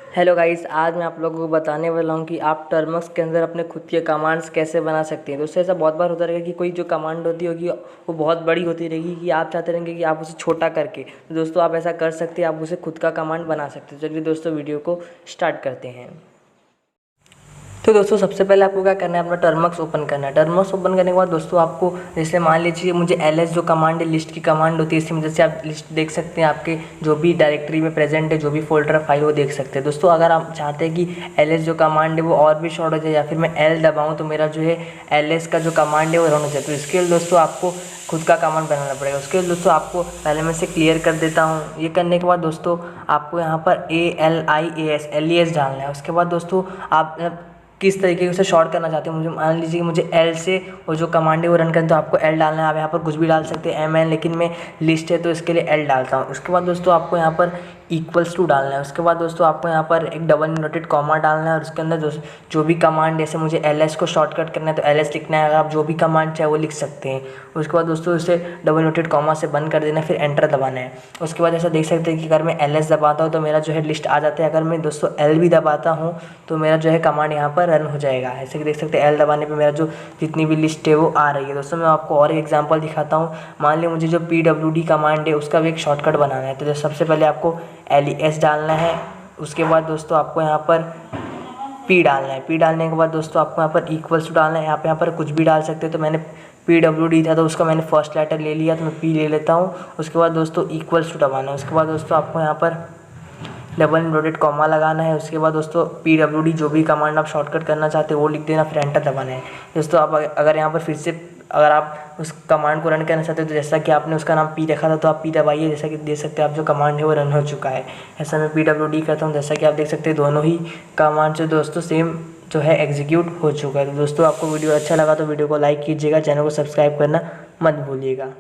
Hello guys, आज मैं आप लोगों को बताने वाला हूँ कि आप टर्मक्स के अंदर अपने खुद के कमांड्स कैसे बना सकते हैं। दोस्तों, ऐसा बहुत बार होता रहेगा कि कोई जो कमांड होती होगी वो बहुत बड़ी होती रहेगी कि आप चाहते रहेंगे कि आप उसे छोटा करके, तो दोस्तों आप ऐसा कर सकते हैं, आप उसे खुद का कमांड बना सकते हैं। चलिए दोस्तों, वीडियो को स्टार्ट करते हैं। तो दोस्तों, सबसे पहले आपको क्या करना है, अपना टर्मक्स ओपन करना है। टर्मक्स ओपन करने के बाद दोस्तों आपको, जैसे मान लीजिए मुझे ls जो कमांड है, लिस्ट की कमांड होती है, इसकी मदद से आप लिस्ट देख सकते हैं, आपके जो भी डायरेक्टरी में प्रेजेंट है, जो भी फोल्डर फाइल वो देख सकते हैं। दोस्तों, अगर आप चाहते हैं कि ls जो कमांड है वो और भी शॉर्ट हो जाए, या फिर मैं l दबाऊँ तो मेरा जो है ls का जो कमांड है वो रन हो जाए, तो इसके लिए दोस्तों आपको खुद का कमांड बनाना पड़ेगा। उसके लिए दोस्तों आपको पहले मैं इसे क्लियर कर देता हूँ। ये करने के बाद दोस्तों आपको यहाँ पर ALIAS डालना है। उसके बाद दोस्तों आप किस तरीके से उसे शॉर्ट करना चाहते हैं, मुझे मान लीजिए कि मुझे एल से वो जो कमांड है वो रन करना, तो आपको एल डालना है। आप यहाँ पर कुछ भी डाल सकते हैं MN, लेकिन मैं लिस्ट है तो इसके लिए एल डालता हूँ। उसके बाद दोस्तों आपको यहाँ पर इक्वल्स टू डालना है। उसके बाद दोस्तों आपको यहाँ पर एक डबल इन्वर्टेड कॉमा डालना है, और उसके अंदर जो भी कमांड, जैसे मुझे LS को शॉर्टकट करना है तो LS लिखना है। अगर आप जो भी कमांड चाहे वो लिख सकते हैं। उसके बाद दोस्तों इसे डबल इन्वर्टेड कॉमा से बंद कर देना, फिर एंटर दबाना है। उसके बाद ऐसा देख सकते हैं कि अगर मैं LS दबाता हूँ तो मेरा जो है लिस्ट आ जाता है। अगर मैं दोस्तों L भी दबाता हूँ तो मेरा जो है कमांड यहाँ पर रन हो जाएगा। ऐसे कि देख सकते हैं L दबाने पे मेरा जो जितनी भी लिस्ट है वो आ रही है। दोस्तों, मैं आपको और एक एग्जांपल दिखाता हूँ। मान लिया मुझे जो PWD कमांड है उसका भी एक शॉर्टकट बनाना है, तो सबसे पहले आपको LES डालना है। उसके बाद दोस्तों आपको यहाँ पर P डालना है। P डालने के बाद दोस्तों आपको यहाँ पर इक्वल्स टू डालना है। यहाँ पर कुछ भी डाल सकते हैं, तो मैंने PWD था तो उसका मैंने फर्स्ट लेटर ले लिया, तो मैं P ले लेता हूँ। उसके बाद दोस्तों इक्वल्स टू दबाना है। उसके बाद दोस्तों आपको यहाँ पर डबल इन्वर्टेड कॉमा लगाना है। उसके बाद दोस्तों PWD जो भी कमांड आप शॉर्टकट करना चाहते हो वो लिख देना, फिर एंटर दबाना है। दोस्तों आप अगर यहाँ पर फिर से अगर आप उस कमांड को रन करना चाहते हो, तो जैसा कि आपने उसका नाम P रखा था तो आप P दबाइए। जैसा कि देख सकते हैं आप जो कमांड है वो रन हो चुका है। ऐसा मैं PWD करता हूँ, जैसा कि आप देख सकते हैं दोनों ही कमांड से दोस्तों सेम जो है एग्जीक्यूट हो चुका है। तो दोस्तों, आपको वीडियो अच्छा लगा तो वीडियो को लाइक कीजिएगा, चैनल को सब्सक्राइब करना मत भूलिएगा।